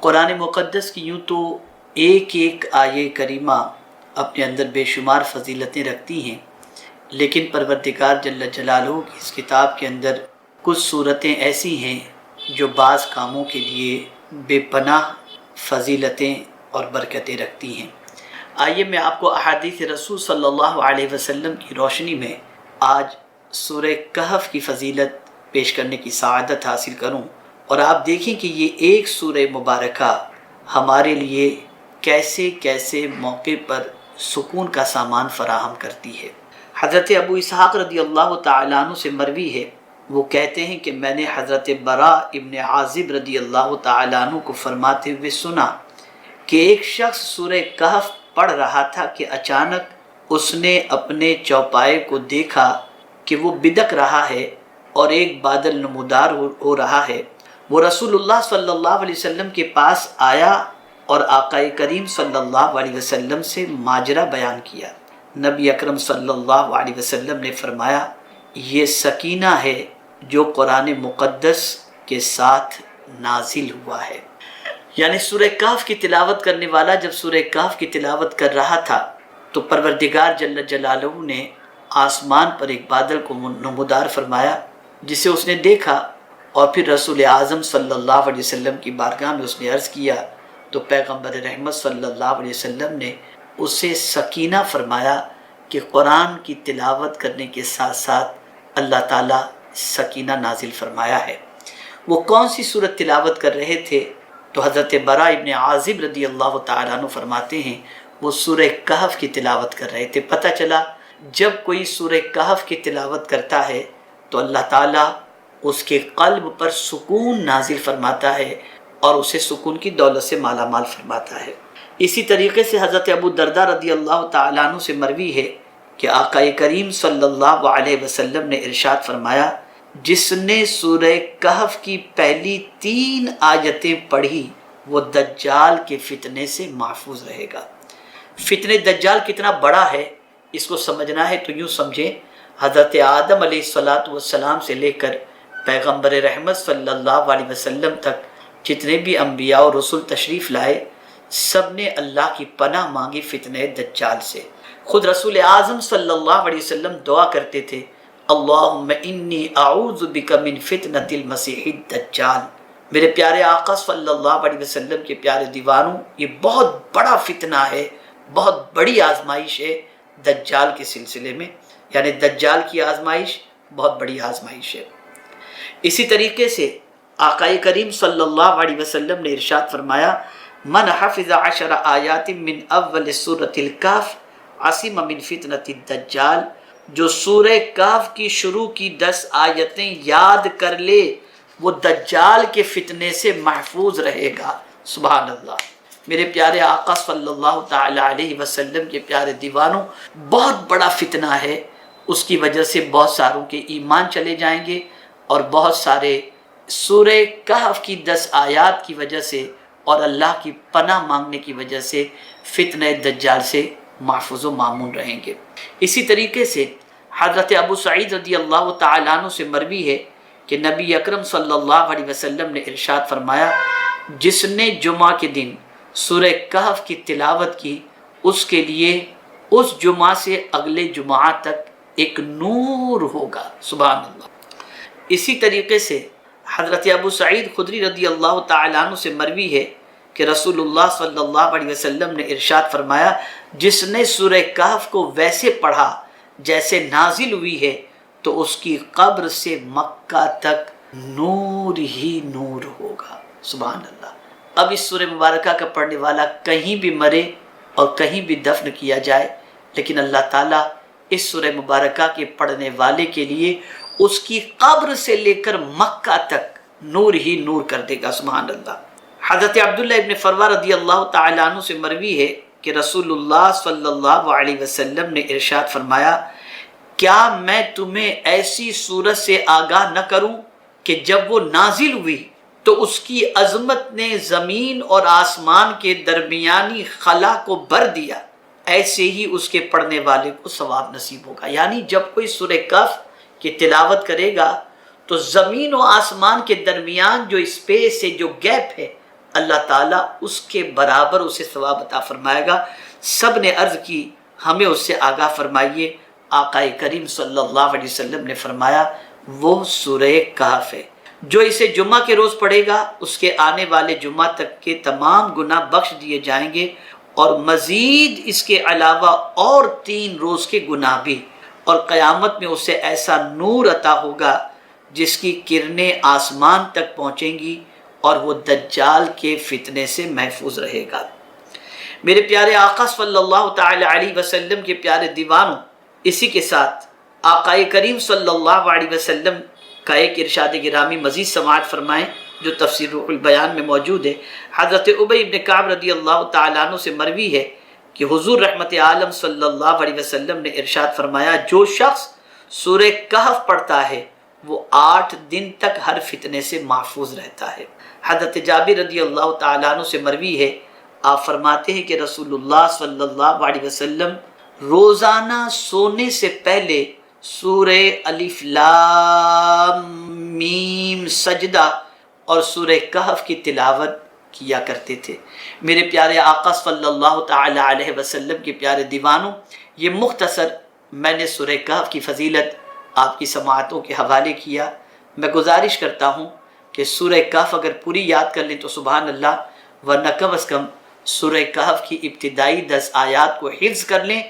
قرآن مقدس کی یوں تو ایک ایک آیے کریمہ اپنے اندر بے شمار فضیلتیں رکھتی ہیں، لیکن پروردگار جل جلالہ کی اس کتاب کے اندر کچھ صورتیں ایسی ہیں جو بعض کاموں کے لیے بے پناہ فضیلتیں اور برکتیں رکھتی ہیں۔ آئیے میں آپ کو احادیث رسول صلی اللہ علیہ وسلم کی روشنی میں آج سورہ کہف کی فضیلت پیش کرنے کی سعادت حاصل کروں، اور آپ دیکھیں کہ یہ ایک سورہ مبارکہ ہمارے لیے کیسے کیسے موقع پر سکون کا سامان فراہم کرتی ہے۔ حضرت ابو اسحاق رضی اللہ تعالیٰ عنہ سے مروی ہے، وہ کہتے ہیں کہ میں نے حضرت براء ابن عازب رضی اللہ تعالیٰ عنہ کو فرماتے ہوئے سنا کہ ایک شخص سورہ کہف پڑھ رہا تھا کہ اچانک اس نے اپنے چوپائے کو دیکھا کہ وہ بدک رہا ہے اور ایک بادل نمودار ہو رہا ہے۔ وہ رسول اللہ صلی اللہ علیہ وسلم کے پاس آیا اور آقا کریم صلی اللہ علیہ وسلم سے ماجرا بیان کیا۔ نبی اکرم صلی اللہ علیہ وسلم نے فرمایا، یہ سکینہ ہے جو قرآن مقدس کے ساتھ نازل ہوا ہے۔ یعنی سورہ کہف کی تلاوت کرنے والا جب سورہ کہف کی تلاوت کر رہا تھا تو پروردگار جل جلالہ نے آسمان پر ایک بادل کو نمودار فرمایا، جسے اس نے دیکھا، اور پھر رسول اعظم صلی اللہ علیہ وسلم کی بارگاہ میں اس نے عرض کیا تو پیغمبر رحمت صلی اللہ علیہ وسلم نے اسے سکینہ فرمایا کہ قرآن کی تلاوت کرنے کے ساتھ ساتھ اللہ تعالیٰ سکینہ نازل فرمایا ہے۔ وہ کون سی سورت تلاوت کر رہے تھے؟ تو حضرت براء ابن عازب رضی اللہ تعالیٰ عنہ فرماتے ہیں وہ سورہ کہف کی تلاوت کر رہے تھے۔ پتہ چلا جب کوئی سورہ کہف کی تلاوت کرتا ہے تو اللہ تعالیٰ اس کے قلب پر سکون نازل فرماتا ہے اور اسے سکون کی دولت سے مالا مال فرماتا ہے۔ اسی طریقے سے حضرت ابو درداء رضی اللہ تعالیٰ عنہ سے مروی ہے کہ آقا کریم صلی اللہ علیہ وسلم نے ارشاد فرمایا، جس نے سورہ کہف کی پہلی 3 آیتیں پڑھی وہ دجال کے فتنے سے محفوظ رہے گا۔ فتنہ دجال کتنا بڑا ہے اس کو سمجھنا ہے تو یوں سمجھیں، حضرت آدم علیہ السلام سے لے کر پیغمبر رحمت صلی اللہ علیہ وسلم تک جتنے بھی انبیاء اور رسول تشریف لائے سب نے اللہ کی پناہ مانگی فتنہ دجال سے۔ خود رسول اعظم صلی اللہ علیہ وسلم دعا کرتے تھے، اللہم انی اعوذ بک من فتنۃ المسیح الدجال۔ میرے پیارے آقا صلی اللہ علیہ وسلم کے پیارے دیوانوں، یہ بہت بڑا فتنہ ہے، بہت بڑی آزمائش ہے دجال کے سلسلے میں، یعنی دجال کی آزمائش بہت بڑی آزمائش ہے۔ اسی طریقے سے آقا کریم صلی اللہ علیہ وسلم نے ارشاد فرمایا، من حفظ 10 آیات من اول سورۃ الکہف عصم من فتنۃ الدجال، جو سورہ کہف کی شروع کی 10 آیتیں یاد کر لے وہ دجال کے فتنے سے محفوظ رہے گا۔ سبحان اللہ۔ میرے پیارے آقا صلی اللہ تعالی علیہ وسلم کے پیارے دیوانوں، بہت بڑا فتنہ ہے، اس کی وجہ سے بہت ساروں کے ایمان چلے جائیں گے، اور بہت سارے سورہ کہف کی 10 آیات کی وجہ سے اور اللہ کی پناہ مانگنے کی وجہ سے فتنہ دجال سے محفوظ و مامون رہیں گے۔ اسی طریقے سے حضرت ابو سعید رضی اللہ تعالیٰ عنہ سے مروی ہے کہ نبی اکرم صلی اللہ علیہ وسلم نے ارشاد فرمایا، جس نے جمعہ کے دن سورہ کہف کی تلاوت کی اس کے لیے اس جمعہ سے اگلے جمعہ تک ایک نور ہوگا۔ سبحان اللہ۔ اسی طریقے سے حضرت ابو سعید خدری رضی اللہ تعالیٰ عنہ سے مروی ہے کہ رسول اللہ صلی اللہ علیہ وسلم نے ارشاد فرمایا، جس نے سورہ کہف کو ویسے پڑھا جیسے نازل ہوئی ہے تو اس کی قبر سے مکہ تک نور ہی نور ہوگا۔ سبحان اللہ۔ اب اس سورہ مبارکہ کا پڑھنے والا کہیں بھی مرے اور کہیں بھی دفن کیا جائے، لیکن اللہ تعالیٰ اس سورہ مبارکہ کے پڑھنے والے کے لیے اس کی قبر سے لے کر مکہ تک نور ہی نور کر دے گا۔ سبحان اللہ۔ حضرت عبداللہ ابن فروہ رضی اللہ تعالیٰ عنہ سے مروی ہے کہ رسول اللہ صلی اللہ علیہ وسلم نے ارشاد فرمایا، کیا میں تمہیں ایسی صورت سے آگاہ نہ کروں کہ جب وہ نازل ہوئی تو اس کی عظمت نے زمین اور آسمان کے درمیانی خلا کو بھر دیا، ایسے ہی اس کے پڑھنے والے کو ثواب نصیب ہوگا۔ یعنی جب کوئی سورہ کہف کی تلاوت کرے گا تو زمین و آسمان کے درمیان جو اسپیس ہے، جو گیپ ہے، اللہ اللہ تعالیٰ اس کے برابر اسے ثواب عطا فرمائے گا۔ سب نے عرض کی ہمیں اس سے آگاہ فرمائیے۔ آقا کریم صلی اللہ علیہ وسلم نے فرمایا وہ سورہ کہف ہے، جو اسے جمعہ کے روز پڑھے گا اس کے آنے والے جمعہ تک کے تمام گناہ بخش دیے جائیں گے، اور مزید اس کے علاوہ اور 3 روز کے گناہ بھی، اور قیامت میں اسے ایسا نور عطا ہوگا جس کی کرنیں آسمان تک پہنچیں گی، اور وہ دجال کے فتنے سے محفوظ رہے گا۔ میرے پیارے آقا صلی اللہ تعالی علیہ وسلم کے پیارے دیوانوں، اسی کے ساتھ آقا کریم صلی اللہ علیہ وسلم کا ایک ارشاد گرامی مزید سماعت فرمائیں جو تفسیر روح البیان میں موجود ہے۔ حضرت ابی بن کعب رضی اللہ تعالیٰ عنہ سے مروی ہے کہ حضور رحمت عالم صلی اللہ علیہ وسلم نے ارشاد فرمایا جو شخص سورہ کہف پڑھتا ہے وہ 8 دن تک ہر فتنے سے محفوظ رہتا ہے۔ حضرت جابر رضی اللہ تعالیٰ عنہ سے مروی ہے، آپ فرماتے ہیں کہ رسول اللہ صلی اللہ علیہ وسلم روزانہ سونے سے پہلے سورہ الف لام میم سجدہ اور سورہ کہف کی تلاوت کیا کرتے تھے۔ میرے پیارے آقا صلی اللہ تعالی علیہ وسلم کے پیارے دیوانوں، یہ مختصر میں نے سورہ کہف کی فضیلت آپ کی سماعتوں کے حوالے کیا۔ میں گزارش کرتا ہوں کہ سورہ کہف اگر پوری یاد کر لیں تو سبحان اللہ، ورنہ کم از کم سورہ کہف کی ابتدائی 10 آیات کو حفظ کر لیں،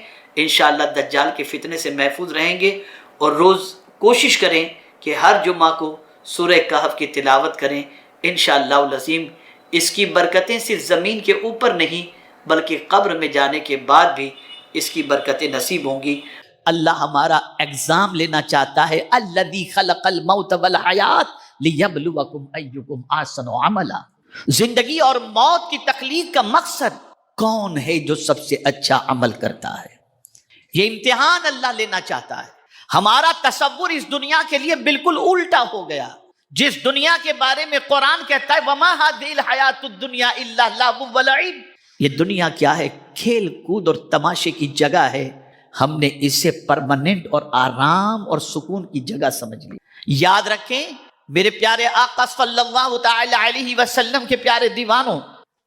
انشاءاللہ دجال کے فتنے سے محفوظ رہیں گے۔ اور روز کوشش کریں کہ ہر جمعہ کو سورہ کہف کی تلاوت کریں، انشاءاللہ العظیم اس کی برکتیں صرف زمین کے اوپر نہیں بلکہ قبر میں جانے کے بعد بھی اس کی برکتیں نصیب ہوں گی۔ اللہ ہمارا ایگزام لینا چاہتا ہے، الذی خلق الموت والحیات لیبلوکم ایکم احسن عملا۔ زندگی اور موت کی تخلیق کا مقصد کون ہے جو سب سے اچھا عمل کرتا ہے، یہ امتحان اللہ لینا چاہتا ہے۔ ہمارا تصور اس دنیا کے لیے بالکل الٹا ہو گیا۔ جس دنیا کے بارے میں قرآن کہتا ہے وَمَا هَذِهِ الْحَيَاةُ الدُّنْيَا إِلَّا لَعْبٌ وَلَعِبٌ، یہ دنیا کیا ہے؟ کھیل کود اور تماشے کی جگہ ہے۔ ہم نے اسے پرماننٹ اور آرام اور سکون کی جگہ سمجھ لی۔ یاد رکھیں میرے پیارے آقا صلی اللہ تعالی علیہ وسلم کے پیارے دیوانوں،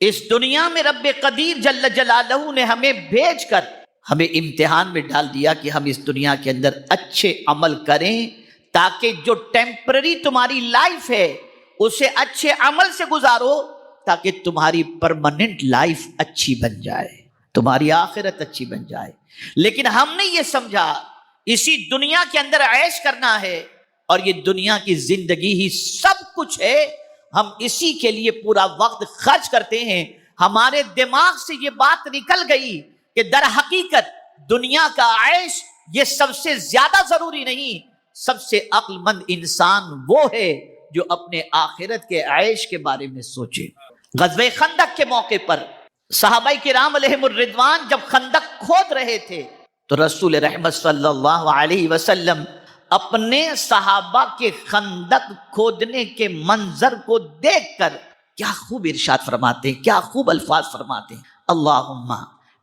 اس دنیا میں رب قدیر جل جلالہ نے ہمیں بھیج کر ہمیں امتحان میں ڈال دیا کہ ہم اس دنیا کے اندر اچھے عمل کریں تاکہ جو ٹیمپرری تمہاری لائف ہے اسے اچھے عمل سے گزارو تاکہ تمہاری پرماننٹ لائف اچھی بن جائے، تمہاری آخرت اچھی بن جائے۔ لیکن ہم نے یہ سمجھا اسی دنیا کے اندر عیش کرنا ہے اور یہ دنیا کی زندگی ہی سب کچھ ہے، ہم اسی کے لیے پورا وقت خرچ کرتے ہیں۔ ہمارے دماغ سے یہ بات نکل گئی کہ در حقیقت دنیا کا عیش یہ سب سے زیادہ ضروری نہیں، سب سے عقل مند انسان وہ ہے جو اپنے آخرت کے عیش کے بارے میں سوچے۔ غزوہ خندق کے موقع پر صحابہ کرام علیہم الرضوان جب خندق کھود رہے تھے تو رسول رحمت صلی اللہ علیہ وسلم اپنے صحابہ کے خندق کھودنے کے منظر کو دیکھ کر کیا خوب ارشاد فرماتے ہیں، کیا خوب الفاظ فرماتے ہیں، اللہم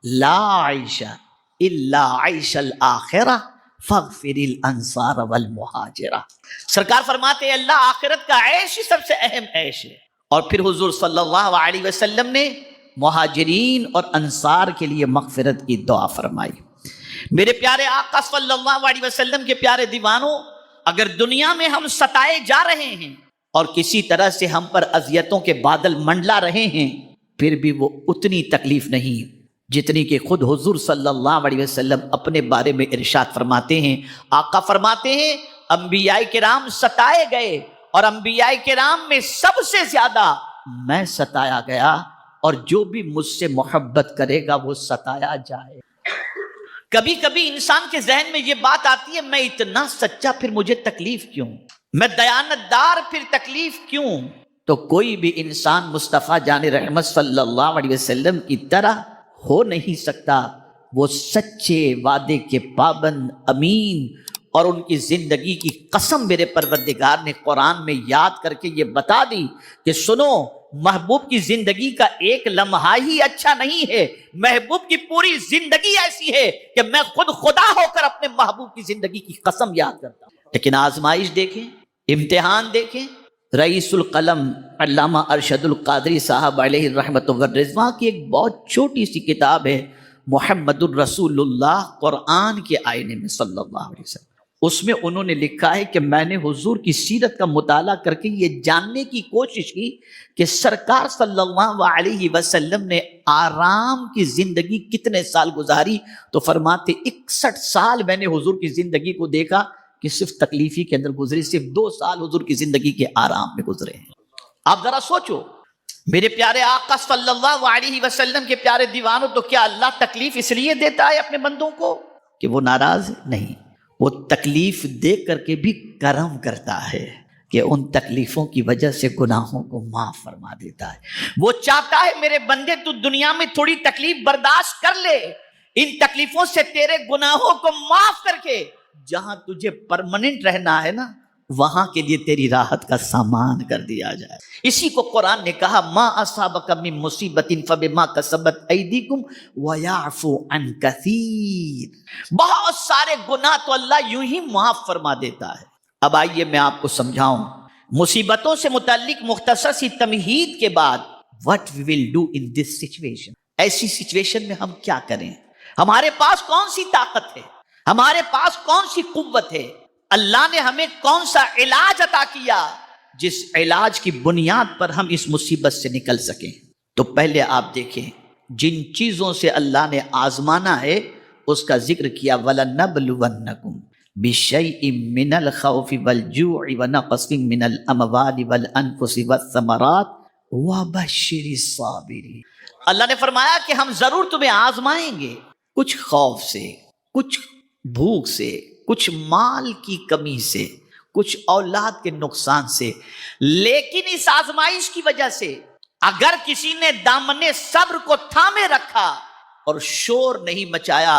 لا عیش الا عیش الآخرہ فاغفر الانصار والمہاجرہ۔ سرکار فرماتے ہیں اللہ آخرت کا عیش ہی سب سے اہم عیش ہے۔ اور پھر حضور صلی اللہ علیہ وسلم نے مہاجرین اور انصار کے لیے مغفرت کی دعا فرمائی۔ میرے پیارے آقا صلی اللہ علیہ وسلم کے پیارے دیوانوں، اگر دنیا میں ہم ستائے جا رہے ہیں اور کسی طرح سے ہم پر اذیتوں کے بادل منڈلا رہے ہیں، پھر بھی وہ اتنی تکلیف نہیں جتنی کہ خود حضور صلی اللہ علیہ وسلم اپنے بارے میں ارشاد فرماتے ہیں۔ آقا فرماتے ہیں انبیاء کرام ستائے گئے اور انبیاء کرام میں سب سے زیادہ میں ستایا گیا، اور جو بھی مجھ سے محبت کرے گا وہ ستایا جائے۔ کبھی کبھی انسان کے ذہن میں یہ بات آتی ہے میں اتنا سچا پھر مجھے تکلیف کیوں، میں دیانتدار پھر تکلیف کیوں؟ تو کوئی بھی انسان مصطفیٰ جان رحمت صلی اللہ علیہ وسلم کی طرح ہو نہیں سکتا۔ وہ سچے وعدے کے پابند، امین، اور ان کی زندگی کی قسم میرے پروردگار نے قرآن میں یاد کر کے یہ بتا دی کہ سنو، محبوب کی زندگی کا ایک لمحہ ہی اچھا نہیں ہے، محبوب کی پوری زندگی ایسی ہے کہ میں خود خدا ہو کر اپنے محبوب کی زندگی کی قسم یاد کرتا ہوں۔ لیکن آزمائش دیکھیں، امتحان دیکھیں، رئیس القلم علامہ ارشد القادری صاحب علیہ الرحمۃ والرضوان کی ایک بہت چھوٹی سی کتاب ہے محمد الرسول اللہ قرآن کے آئینے میں صلی اللہ علیہ وسلم. اس میں انہوں نے لکھا ہے کہ میں نے حضور کی سیرت کا مطالعہ کر کے یہ جاننے کی کوشش کی کہ سرکار صلی اللہ علیہ وسلم نے آرام کی زندگی کتنے سال گزاری. تو فرماتے 61 سال میں نے حضور کی زندگی کو دیکھا کہ صرف تکلیفی کے اندر گزری، صرف 2 سال حضور کی زندگی کے آرام میں گزرے ہیں. آپ ذرا سوچو میرے پیارے آقا صلی اللہ علیہ وسلم کے پیارے دیوانوں، تو کیا اللہ تکلیف اس لیے دیتا ہے اپنے بندوں کو کہ وہ ناراض ہے؟ نہیں، وہ تکلیف دے کر کے بھی کرم کرتا ہے کہ ان تکلیفوں کی وجہ سے گناہوں کو معاف فرما دیتا ہے. وہ چاہتا ہے میرے بندے تو دنیا میں تھوڑی تکلیف برداشت کر لے، ان تکلیفوں سے تیرے گناہوں کو معاف کر کے جہاں تجھے پرماننٹ رہنا ہے نا، وہاں کے لیے تیری راحت کا سامان کر دیا جائے. اسی کو قرآن نے کہا ما اصابک من مصیبت فبما کسبت ایدیکم ویعفو عن کثیر. بہت سارے گناہ تو اللہ یوں ہی معاف فرما دیتا ہے. اب آئیے میں آپ کو سمجھاؤں مصیبتوں سے متعلق مختصر سی تمہید کے بعد what we will do in this situation. ایسی سچویشن میں ہم کیا کریں؟ ہمارے پاس کون سی طاقت ہے؟ ہمارے پاس کون سی قوت ہے؟ اللہ نے ہمیں کون سا علاج عطا کیا جس علاج کی بنیاد پر ہم اس مصیبت سے نکل سکیں؟ تو پہلے آپ دیکھیں جن چیزوں سے اللہ نے آزمانا ہے اس کا ذکر کیا وَلَنَبْلُوَنَّكُمْ بِشَيْءٍ مِّنَ الْخَوْفِ وَالْجُوعِ وَنَقْصٍ مِّنَ الْأَمْوَالِ وَالْأَنفُسِ وَالثَّمَرَاتِ وَبَشِّرِ الصَّابِرِينَ. اللہ نے فرمایا کہ ہم ضرور تمہیں آزمائیں گے، کچھ خوف سے، کچھ بھوک سے، کچھ مال کی کمی سے، کچھ اولاد کے نقصان سے. لیکن اس آزمائش کی وجہ سے اگر کسی نے دامن صبر کو تھامے رکھا اور شور نہیں مچایا،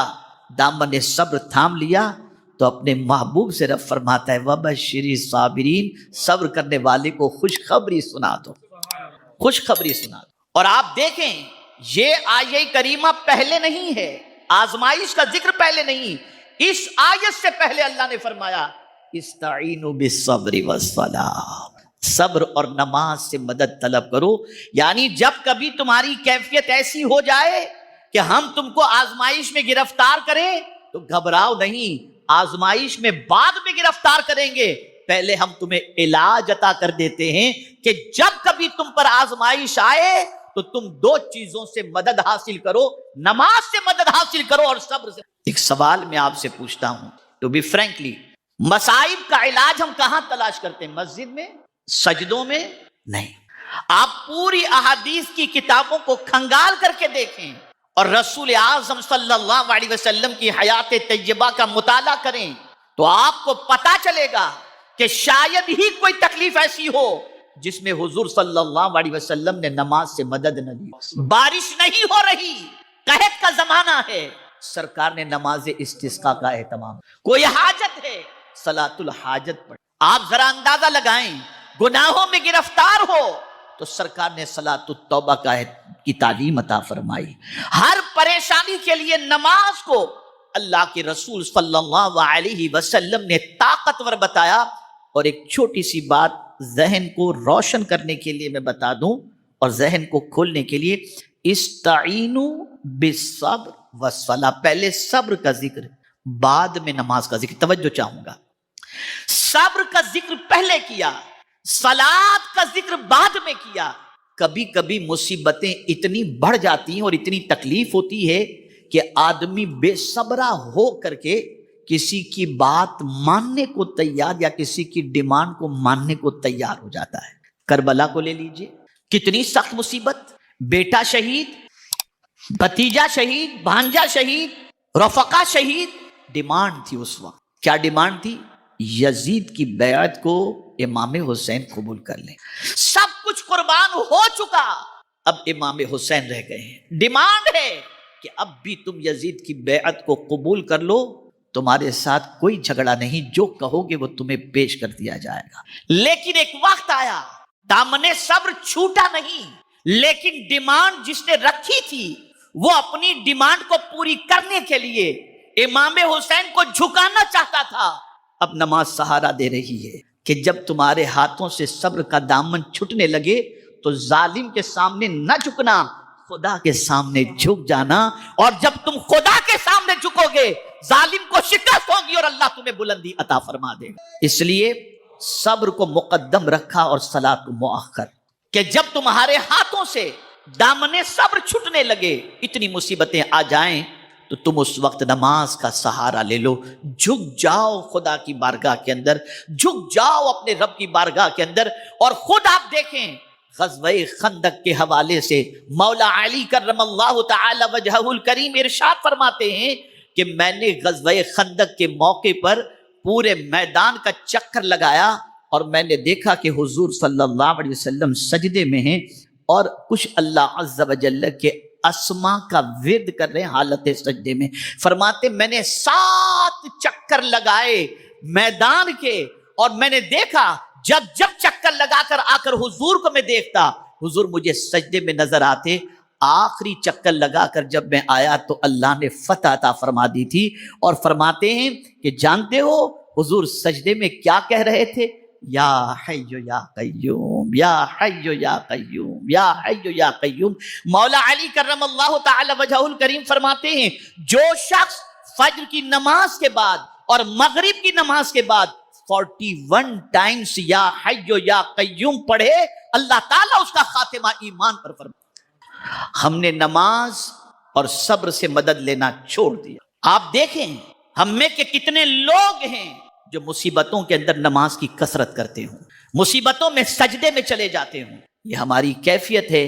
دامن صبر تھام لیا، تو اپنے محبوب سے رب فرماتا ہے وَبَشِّرِ الصَّابِرِينَ، صبر کرنے والے کو خوشخبری سنا دو، خوشخبری سنا دو. اور آپ دیکھیں یہ آیہ کریمہ پہلے نہیں ہے، آزمائش کا ذکر پہلے نہیں، اس آیت سے پہلے اللہ نے فرمایا استعینوا بالصبر والصلاۃ، صبر اور نماز سے مدد طلب کرو. یعنی جب کبھی تمہاری کیفیت ایسی ہو جائے کہ ہم تم کو آزمائش میں گرفتار کریں تو گھبراؤ نہیں، آزمائش میں بعد میں گرفتار کریں گے، پہلے ہم تمہیں علاج عطا کر دیتے ہیں کہ جب کبھی تم پر آزمائش آئے تو تم 2 چیزوں سے مدد حاصل کرو، نماز سے مدد حاصل کرو اور صبر سے. ایک سوال میں آپ سے پوچھتا ہوں ٹو بی فرینکلی، مصائب کا علاج ہم کہاں تلاش کرتے ہیں؟ مسجد میں؟ سجدوں میں؟ نہیں. آپ پوری احادیث کی کتابوں کو کھنگال کر کے دیکھیں اور رسول اعظم صلی اللہ علیہ وسلم کی حیات طیبہ کا مطالعہ کریں تو آپ کو پتا چلے گا کہ شاید ہی کوئی تکلیف ایسی ہو جس میں حضور صلی اللہ علیہ وسلم نے نماز سے مدد نہ دی. بارش نہیں ہو رہی، قحط کا زمانہ ہے، سرکار نے نماز استسقاء کا اہتمام. کوئی حاجت ہے، صلاۃ الحاجت پڑھ. آپ ذرا اندازہ لگائیں، گناہوں میں گرفتار ہو تو سرکار نے صلاۃ التوبہ کی تعلیم عطا فرمائی. ہر پریشانی کے لیے نماز کو اللہ کے رسول صلی اللہ علیہ وسلم نے طاقتور بتایا. اور ایک چھوٹی سی بات ذہن کو روشن کرنے کے لیے میں بتا دوں اور ذہن کو کھولنے کے لیے، استعینوا بالصبر والصلاۃ، پہلے صبر کا ذکر بعد میں نماز کا ذکر. توجہ چاہوں گا، صبر کا ذکر پہلے کیا، صلاۃ کا ذکر بعد میں کیا. کبھی کبھی مصیبتیں اتنی بڑھ جاتی ہیں اور اتنی تکلیف ہوتی ہے کہ آدمی بے صبرا ہو کر کے کسی کی بات ماننے کو تیار یا کسی کی ڈیمانڈ کو ماننے کو تیار ہو جاتا ہے. کربلا کو لے لیجئے، کتنی سخت مصیبت، بیٹا شہید، بھتیجا شہید، بھانجا شہید، رفقا شہید. ڈیمانڈ تھی اس وقت، کیا ڈیمانڈ تھی؟ یزید کی بیعت کو امام حسین قبول کر لیں. سب کچھ قربان ہو چکا، اب امام حسین رہ گئے ہیں. ڈیمانڈ ہے کہ اب بھی تم یزید کی بیعت کو قبول کر لو، تمہارے ساتھ کوئی جھگڑا نہیں، جو کہو گے وہ تمہیں پیش کر دیا جائے گا. لیکن ایک وقت آیا، دامن صبر چھوٹا نہیں، لیکن ڈیمانڈ جس نے رکھی تھی وہ اپنی ڈیمانڈ کو پوری کرنے کے لیے امام حسین کو جھکانا چاہتا تھا. اب نماز سہارا دے رہی ہے، کہ جب تمہارے ہاتھوں سے صبر کا دامن چھٹنے لگے تو ظالم کے سامنے نہ جھکنا، خدا کے سامنے جھک جانا، اور جب تم خدا کے سامنے جھکو گے ظالم کو شکست ہوگی اور اللہ تمہیں بلندی عطا فرما دے گا۔ اس لیے صبر کو مقدم رکھا اور صلاۃ کو مؤخر، کہ جب تمہارے ہاتھوں سے دامن صبر چھٹنے لگے، اتنی مصیبتیں آ جائیں تو تم اس وقت نماز کا سہارا لے لو، جھک جاؤ خدا کی بارگاہ کے اندر، جھک جاؤ اپنے رب کی بارگاہ کے اندر۔ اور خود آپ دیکھیں غزوہ خندق کے حوالے سے مولا علی کرم اللہ تعالی وجہہ الکریم ارشاد فرماتے ہیں کہ میں نے غزوہ خندق کے موقع پر پورے میدان کا چکر لگایا اور میں نے دیکھا کہ حضور صلی اللہ علیہ وسلم سجدے میں ہیں اور کچھ اللہ عز و جل کے اسما کا ورد کر رہے ہیں حالت سجدے میں۔ فرماتے میں نے 7 چکر لگائے میدان کے، اور میں نے دیکھا جب چکر لگا کر آ کر حضور کو میں دیکھتا، حضور مجھے سجدے میں نظر آتے۔ آخری چکر لگا کر جب میں آیا تو اللہ نے فتح عطا فرما دی تھی، اور فرماتے ہیں کہ جانتے ہو حضور سجدے میں کیا کہہ رہے تھے؟ یا حی یا قیوم، یا حی یا قیوم، یا حی یا قیوم۔ مولا علی کرم اللہ تعالی وجہہ الکریم فرماتے ہیں جو شخص فجر کی نماز کے بعد اور مغرب کی نماز کے بعد 41 ٹائمز یا حی یا قیوم پڑھے، اللہ تعالیٰ اس کا خاتمہ ایمان پر فرمائے۔ ہم نے نماز اور صبر سے مدد لینا چھوڑ دیا۔ آپ دیکھیں ہم میں کے کتنے لوگ ہیں جو مصیبتوں کے اندر نماز کی کثرت کرتے ہوں، مصیبتوں میں سجدے میں چلے جاتے ہوں۔ یہ ہماری کیفیت ہے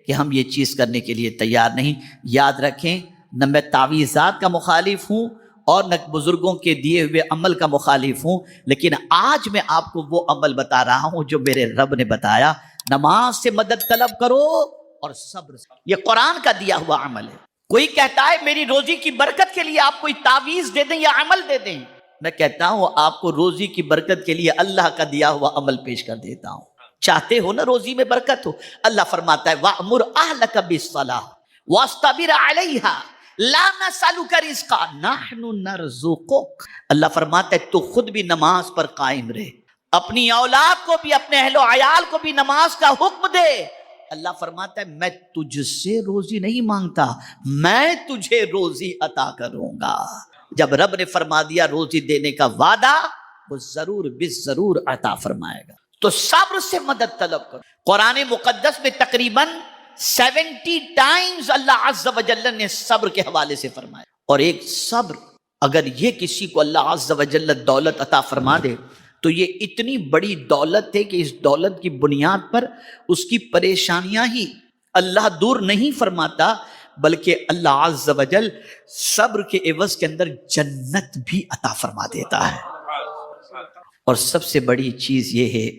کہ ہم یہ چیز کرنے کے لیے تیار نہیں۔ یاد رکھیں نہ میں تعویذات کا مخالف ہوں اور نہ بزرگوں کے دیے ہوئے عمل کا مخالف ہوں، لیکن آج میں آپ کو وہ عمل بتا رہا ہوں جو میرے رب نے بتایا۔ نماز سے مدد طلب کرو اور صبر سے، یہ قرآن کا دیا ہوا عمل ہے۔ کوئی کہتا ہے میری روزی کی برکت کے لیے آپ کوئی تعویذ دے دیں یا عمل دے دیں، میں کہتا ہوں آپ کو روزی کی برکت کے لیے اللہ کا دیا ہوا عمل پیش کر دیتا ہوں۔ چاہتے ہو نا روزی میں برکت ہو، اللہ فرماتا ہے وَأْمُرْ أَهْلَكَ بِالصَّلَاةِ وَاصْطَبِرْ عَلَيْهَا لَا نَسْأَلُكَ رِزْقًا نَحْنُ نَرْزُقُكَ۔ اللہ فرماتا ہے تو خود بھی نماز پر قائم رہے، اپنی اولاد کو بھی، اپنے اہل و عیال کو بھی نماز کا حکم دے۔ اللہ فرماتا ہے میں تجھ سے روزی نہیں مانگتا، میں تجھے روزی عطا کروں گا۔ جب رب نے فرما دیا روزی دینے کا وعدہ، وہ ضرور بالضرور عطا فرمائے گا۔ تو صبر سے مدد طلب کرو۔ قرآن مقدس میں تقریباً 70 ٹائمز اللہ عز و جل نے صبر کے حوالے سے فرمایا، اور ایک صبر اگر یہ کسی کو اللہ عز و جل دولت عطا فرما دے تو یہ اتنی بڑی دولت ہے کہ اس دولت کی بنیاد پر اس کی پریشانیاں ہی اللہ دور نہیں فرماتا، بلکہ اللہ عز و جل صبر کے عوض کے اندر جنت بھی عطا فرما دیتا ہے۔ اور سب سے بڑی چیز یہ ہے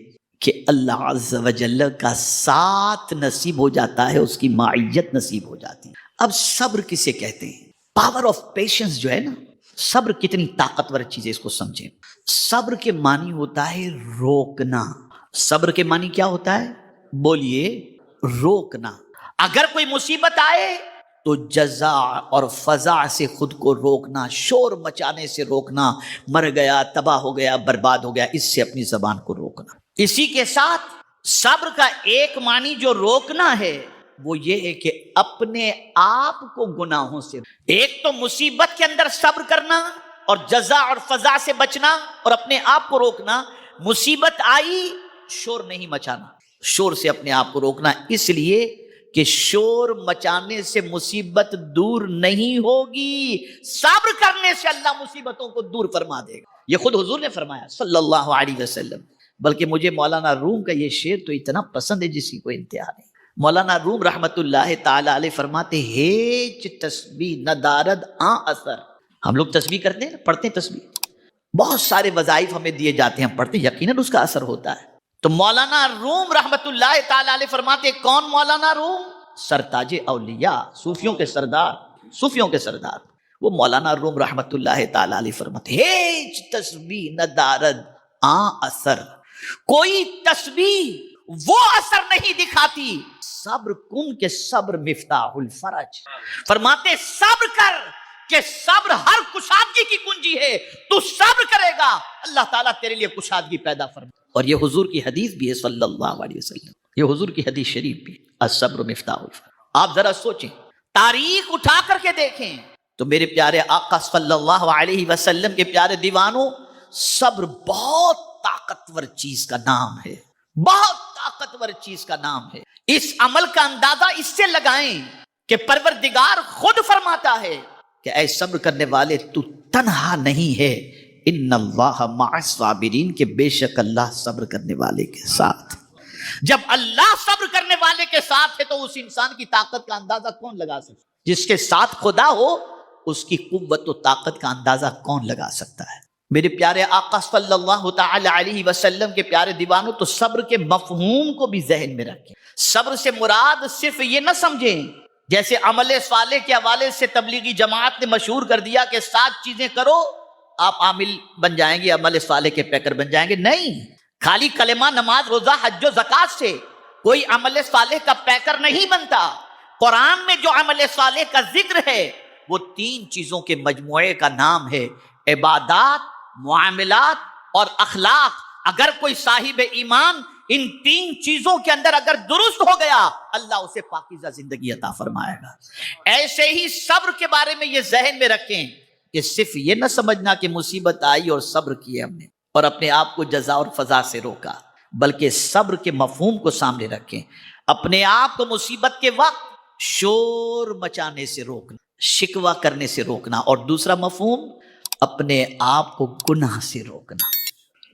کہ اللہ عز و جل کا ساتھ نصیب ہو جاتا ہے، اس کی معیت نصیب ہو جاتی ہے۔ اب صبر کسے کہتے ہیں؟ پاور آف پیشنس جو ہے نا، صبر کتنی طاقتور چیز ہے، اس کو سمجھیں۔ صبر کے معنی ہوتا ہے روکنا۔ صبر کے معنی کیا ہوتا ہے؟ بولیے، روکنا۔ اگر کوئی مصیبت آئے تو جزا اور فضا سے خود کو روکنا، شور مچانے سے روکنا، مر گیا، تباہ ہو گیا، برباد ہو گیا، اس سے اپنی زبان کو روکنا۔ اسی کے ساتھ صبر کا ایک معنی جو روکنا ہے وہ یہ ہے کہ اپنے آپ کو گناہوں سے، ایک تو مصیبت کے اندر صبر کرنا اور جزا اور فضا سے بچنا اور اپنے آپ کو روکنا۔ مصیبت آئی، شور نہیں مچانا، شور سے اپنے آپ کو روکنا، اس لیے کہ شور مچانے سے مصیبت دور نہیں ہوگی، صبر کرنے سے اللہ مصیبتوں کو دور فرما دے گا۔ یہ خود حضور نے فرمایا صلی اللہ علیہ وسلم۔ بلکہ مجھے مولانا روم کا یہ شعر تو اتنا پسند ہے جس کی کوئی انتہا نہیں۔ مولانا روم رحمت اللہ تعالی علیہ فرماتے ہیچ تسبیح نہ دارد آں اثر۔ ہم لوگ تسبیح کرتے ہیں، پڑھتے ہیں تسبیح، بہت سارے وظائف ہمیں دیے جاتے ہیں، ہم پڑھتے ہیں، یقیناً اس کا اثر ہوتا ہے۔ تو مولانا روم رحمت اللہ تعالی علیہ فرماتے کون مولانا روم؟ سرتاج اولیاء، صوفیوں کے سردار، صوفیوں کے سردار، وہ مولانا روم رحمت اللہ تعالی علیہ فرماتے ہیچ تسبیح نہ دارد آں اثر، کوئی تسبیح وہ اثر نہیں دکھاتی، صبر کن کے صبر مفتاح الفرج۔ فرماتے صبر کر کہ صبر ہر کشادگی کی کنجی ہے، تو صبر کرے گا اللہ تعالیٰ تیرے لیے کشادگی پیدا فرمائے. اور یہ حضور کی حدیث بھی ہے صلی اللہ علیہ وسلم، یہ حضور کی حدیث شریف بھی، الصبر مفتاح الفرج. آپ ذرا سوچیں، تاریخ اٹھا کر کے دیکھیں تو میرے پیارے آقا صلی اللہ علیہ وسلم کے پیارے دیوانوں، صبر بہت طاقتور چیز کا نام ہے، بہت طاقتور چیز کا نام ہے. اس عمل کا اندازہ اس سے لگائیں کہ پروردگار خود فرماتا ہے کہ اے صبر کرنے والے تو تنہا نہیں ہے، ان اللہ مع الصابرین، کہ بے شک اللہ صبر کرنے والے کے ساتھ. جب اللہ صبر کرنے والے کے ساتھ ہے تو اس انسان کی طاقت کا اندازہ کون لگا سکتا ہے؟ جس کے ساتھ خدا ہو اس کی قوت و طاقت کا اندازہ کون لگا سکتا ہے؟ میرے پیارے آقا صلی اللہ تعالی علیہ وسلم کے پیارے دیوانوں، تو صبر کے مفہوم کو بھی ذہن میں رکھیں. صبر سے مراد صرف یہ نہ سمجھیں جیسے عمل صالح کے حوالے سے تبلیغی جماعت نے مشہور کر دیا کہ 7 چیزیں کرو آپ عامل بن جائیں گے، عمل صالح کے پیکر بن جائیں گے. نہیں، خالی کلمہ، نماز، روزہ، حج و زکوٰۃ سے کوئی عمل صالح کا پیکر نہیں بنتا. قرآن میں جو عمل صالح کا ذکر ہے وہ 3 چیزوں کے مجموعے کا نام ہے: عبادات، معاملات اور اخلاق. اگر کوئی صاحب ایمان ان 3 چیزوں کے اندر اگر درست ہو گیا، اللہ اسے پاکیزہ زندگی عطا فرمائے گا. ایسے ہی صبر کے بارے میں یہ ذہن میں رکھیں کہ صرف یہ نہ سمجھنا کہ مصیبت آئی اور صبر کیے ہم نے اور اپنے آپ کو جزا اور فضا سے روکا، بلکہ صبر کے مفہوم کو سامنے رکھیں. اپنے آپ کو مصیبت کے وقت شور مچانے سے روکنا، شکوہ کرنے سے روکنا. اور دوسرا مفہوم، اپنے آپ کو گناہ سے روکنا،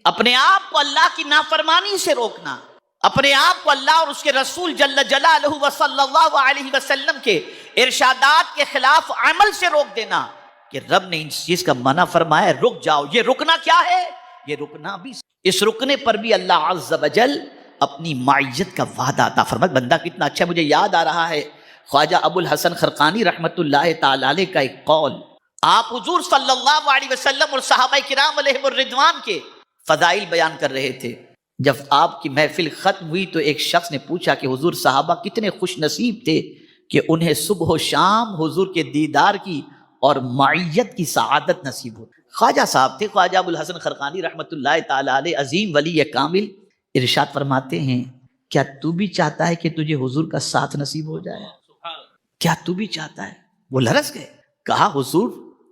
اپنے آپ کو اللہ کی نافرمانی سے روکنا، اپنے آپ کو اللہ اور اس کے رسول جل جلالہ و صلی اللہ علیہ وسلم کے ارشادات کے خلاف عمل سے روک دینا کہ رب نے اس چیز کا منع فرمایا ہے، رک جاؤ. یہ رکنا کیا ہے؟ یہ رکنا بھی، اس رکنے پر بھی اللہ عز و جل اپنی معیت کا وعدہ عطا فرمائے. بندہ کتنا اچھا. مجھے یاد آ رہا ہے خواجہ ابو الحسن خرقانی رحمت اللہ تعالی علیہ کا ایک قول. آپ حضور صلی اللہ علیہ وسلم اور صحابہ کرام علیہم الرضوان کے فضائل بیان کر رہے تھے. جب آپ کی محفل ختم ہوئی تو ایک شخص نے پوچھا کہ حضور، صحابہ کتنے خوش نصیب تھے کہ انہیں صبح و شام حضور کے دیدار کی اور معیت کی سعادت نصیب ہوتی. خواجہ صاحب تھے، خواجہ ابو الحسن خرقانی رحمت اللہ تعالی علیہ، عظیم ولی کامل. ارشاد فرماتے ہیں، کیا تو بھی چاہتا ہے کہ تجھے حضور کا ساتھ نصیب ہو جائے؟ کیا تو بھی چاہتا ہے؟ وہ لرز گئے. کہا حضور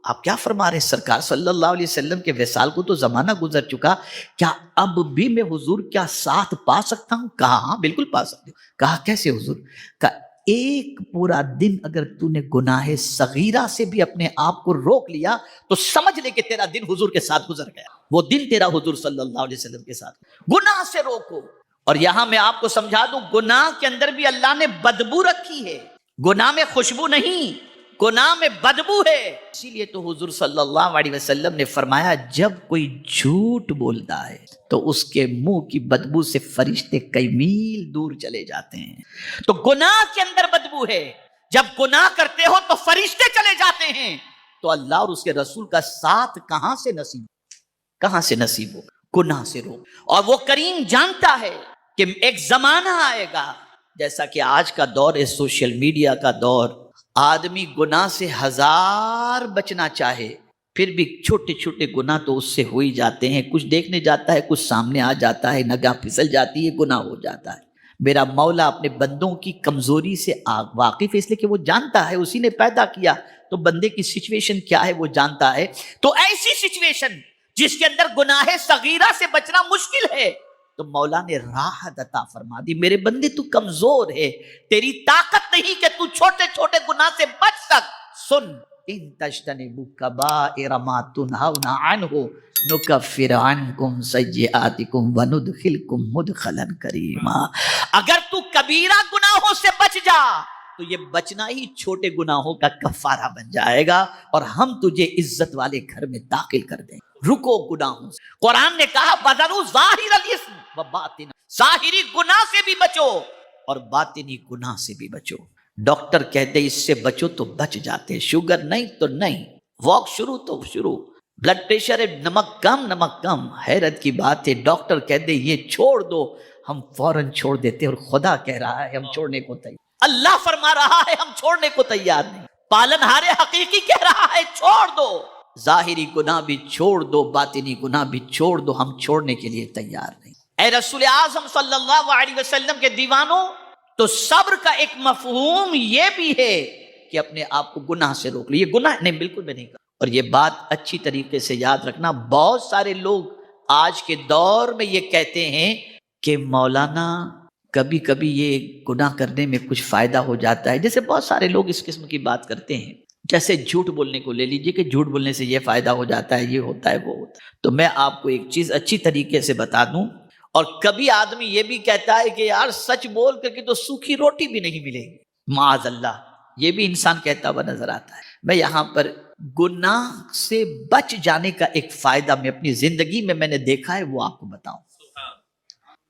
آپ کیا فرما رہے ہیں؟ سرکار صلی اللہ علیہ وسلم کے وصال کو تو زمانہ گزر چکا، کیا اب بھی میں حضور کا ساتھ پا سکتا ہوں؟ کہا ہاں بالکل پا سکتے ہو. کہا کیسے حضور؟ کہا ایک پورا دن اگر تو نے گناہ صغیرہ سے بھی اپنے آپ کو روک لیا تو سمجھ لے کہ تیرا دن حضور کے ساتھ گزر گیا. وہ دن تیرا حضور صلی اللہ علیہ وسلم کے ساتھ. گناہ سے روکو. اور یہاں میں آپ کو سمجھا دوں، گناہ کے اندر بھی اللہ نے بدبو رکھی ہے. گناہ میں خوشبو نہیں، گناہ میں بدبو ہے. اسی لیے تو حضور صلی اللہ علیہ وسلم نے فرمایا جب کوئی جھوٹ بولتا ہے تو اس کے منہ کی بدبو سے فرشتے کئی میل دور چلے جاتے ہیں. تو گناہ کے اندر بدبو ہے. جب گناہ کرتے ہو تو فرشتے چلے جاتے ہیں. تو اللہ اور اس کے رسول کا ساتھ کہاں سے نصیب ہو؟ گناہ سے روک. اور وہ کریم جانتا ہے کہ ایک زمانہ آئے گا، جیسا کہ آج کا دور ہے سوشل میڈیا کا دور، آدمی گناہ سے 1000 بچنا چاہے پھر بھی چھوٹے چھوٹے گناہ تو اس سے ہو ہی جاتے ہیں. کچھ دیکھنے جاتا ہے، کچھ سامنے آ جاتا ہے، نگاہ پھسل جاتی ہے، گناہ ہو جاتا ہے. میرا مولا اپنے بندوں کی کمزوری سے واقف ہے، اس لیے کہ وہ جانتا ہے، اسی نے پیدا کیا تو بندے کی سچویشن کیا ہے وہ جانتا ہے. تو ایسی سچویشن جس کے اندر گناہ صغیرہ سے بچنا مشکل ہے تو مولا نے راحت عطا فرما دی. میرے بندے تو کمزور ہے، تیری طاقت نہیں کہ تو چھوٹے چھوٹے گناہ سے بچ سک. سن، ان تجتنبوا کبائر ما تنہون عنہ نکفر عنکم سیئاتکم وندخلکم مدخلا کریما. اگر تو کبیرہ گناہوں سے بچ جا تو یہ بچنا ہی چھوٹے گناہوں کا کفارہ بن جائے گا اور ہم تجھے عزت والے گھر میں داخل کر دیں. رکو گناہوں سے. قرآن نے کہا وَذَرُوا ظَاهِرَ الْإِثْمِ وَبَاطِنَهُ، ظاہری گناہ سے بھی بچو اور باطنی گناہ سے بھی بچو. ڈاکٹر کہتے اس سے بچو تو بچ جاتے، شوگر نہیں تو نہیں، واک شروع تو شروع، بلڈ پریشر ہے، نمک کم. حیرت کی بات ہے، ڈاکٹر کہتے یہ چھوڑ دو، ہم فوراً چھوڑ دیتے، اور خدا کہہ رہا ہے ہم چھوڑنے کو تیار، اللہ فرما رہا ہے ہم چھوڑنے کو تیار نہیں. پالنہار حقیقی کہہ رہا ہے چھوڑ دو، ظاہری گناہ بھی چھوڑ دو، باطنی گناہ بھی چھوڑ دو، ہم چھوڑنے کے لیے تیار نہیں۔ اے رسول اعظم صلی اللہ علیہ وسلم کے دیوانوں، تو صبر کا ایک مفہوم یہ بھی ہے کہ اپنے آپ کو گناہ سے روک لو۔ یہ گناہ نہیں، بالکل بھی نہیں کرنا۔ اور یہ بات اچھی طریقے سے یاد رکھنا، بہت سارے لوگ آج کے دور میں یہ کہتے ہیں کہ مولانا کبھی کبھی یہ گناہ کرنے میں کچھ فائدہ ہو جاتا ہے، جیسے بہت سارے لوگ اس قسم کی بات کرتے ہیں، جیسے جھوٹ بولنے کو لے لیجئے کہ جھوٹ بولنے سے یہ فائدہ ہو جاتا ہے، یہ ہوتا ہے، وہ ہوتا ہے۔ تو میں آپ کو ایک چیز اچھی طریقے سے بتا دوں، اور کبھی آدمی یہ بھی کہتا ہے کہ یار سچ بول کر کے تو سوکھی روٹی بھی نہیں ملے گی، معاذ اللہ، یہ بھی انسان کہتا ہوا نظر آتا ہے۔ میں یہاں پر گناہ سے بچ جانے کا ایک فائدہ میں اپنی زندگی میں نے دیکھا ہے، وہ آپ کو بتاؤں۔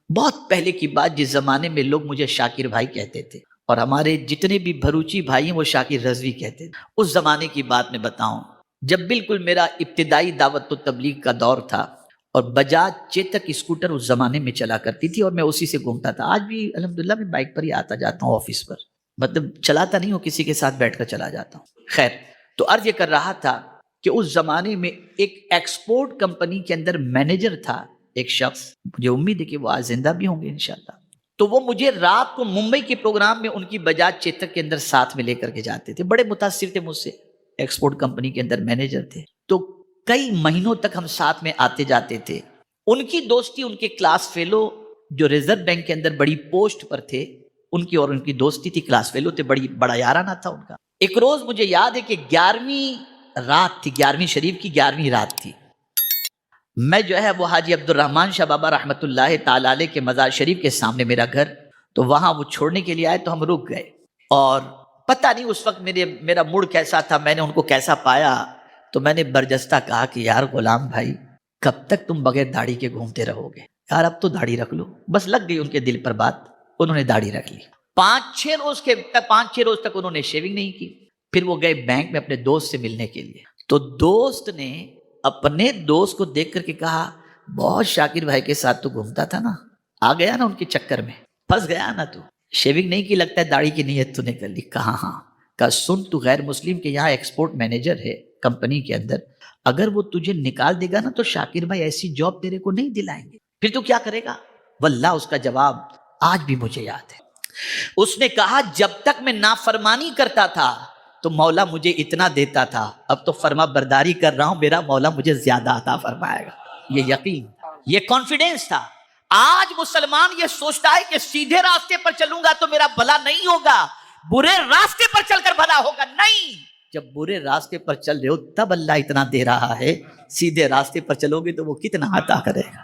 بہت پہلے کی بات، جس زمانے میں لوگ مجھے شاکر بھائی کہتے تھے، اور ہمارے جتنے بھی بھروچی بھائی ہیں وہ شاکر رضوی کہتے تھے، اس زمانے کی بات میں بتاؤں، جب بالکل میرا ابتدائی دعوت و تبلیغ کا دور تھا، اور بجاج چیتک اسکوٹر اس زمانے میں چلا کرتی تھی، اور میں اسی سے گھومتا تھا۔ آج بھی الحمدللہ میں بائک پر ہی آتا جاتا ہوں آفس پر، مطلب چلاتا نہیں ہوں، کسی کے ساتھ بیٹھ کر چلا جاتا ہوں۔ خیر، تو عرض یہ کر رہا تھا کہ اس زمانے میں ایک ایکسپورٹ کمپنی کے اندر مینیجر تھا ایک شخص، مجھے امید ہے کہ وہ آج زندہ بھی ہوں گے انشاءاللہ۔ تو وہ مجھے رات کو ممبئی کے پروگرام میں ان کی بجاج چیتک کے اندر ساتھ میں لے کر کے جاتے تھے، بڑے متاثر تھے مجھ سے، ایکسپورٹ کمپنی کے اندر مینیجر تھے، تو کئی مہینوں تک ہم ساتھ میں آتے جاتے تھے۔ ان کی دوستی ان کے کلاس فیلو جو ریزرو بینک کے اندر بڑی پوسٹ پر تھے، ان کی اور ان کی دوستی تھی، کلاس فیلو تھے، بڑا یارانہ تھا ان کا۔ ایک روز مجھے یاد ہے کہ 11ویں رات تھی، 11ویں شریف کی 11ویں رات تھی، میں جو ہے وہ حاجی عبد الرحمن شاہ بابا رحمۃ اللہ تعالی علیہ کے مزار شریف کے سامنے میرا گھر، تو وہاں وہ چھوڑنے کے لیے آئے تو ہم رک گئے، اور پتہ نہیں اس وقت میرا موڈ کیسا تھا، میں نے ان کو کیسا پایا، تو میں نے برجستہ کہا کہ یار غلام بھائی، کب تک تم بغیر داڑھی کے گھومتے رہو گے، یار اب تو داڑھی رکھ لو۔ بس لگ گئی ان کے دل پر بات، انہوں نے داڑھی رکھ لی۔ 5-6 روز تک انہوں نے شیونگ نہیں کی۔ پھر وہ گئے بینک میں اپنے دوست سے ملنے کے لیے، تو دوست نے اپنے دوست کو دیکھ کر کے کہا، بہت شاکر بھائی کے ساتھ تو گھومتا تھا نا، آ گیا نا ان کے چکر میں، پھنس گیا نا تو، شیونگ نہیں کی، لگتا ہے داڑھی کی نیت تو نے کر لی۔ کہا ہاں۔ کہا سن، تو غیر مسلم کے یہاں ایکسپورٹ مینیجر ہے کمپنی کے اندر، اگر وہ تجھے نکال دے گا نا تو شاکر بھائی ایسی جاب تیرے کو نہیں دلائیں گے، پھر تو کیا کرے گا؟ واللہ اس کا جواب آج بھی مجھے یاد ہے۔ اس نے کہا جب تک میں نافرمانی کرتا تھا تو مولا مجھے اتنا دیتا تھا، اب تو فرما برداری کر رہا ہوں، میرا مولا مجھے زیادہ عطا فرمائے گا۔ یہ یقین، یہ کانفیڈنس تھا۔ آج مسلمان یہ سوچتا ہے کہ سیدھے راستے پر چلوں گا تو میرا بھلا نہیں ہوگا، برے راستے پر چل کر بھلا ہوگا۔ نہیں، جب برے راستے پر چل رہے ہو تب اللہ اتنا دے رہا ہے، سیدھے راستے پر چلو گے تو وہ کتنا عطا کرے گا۔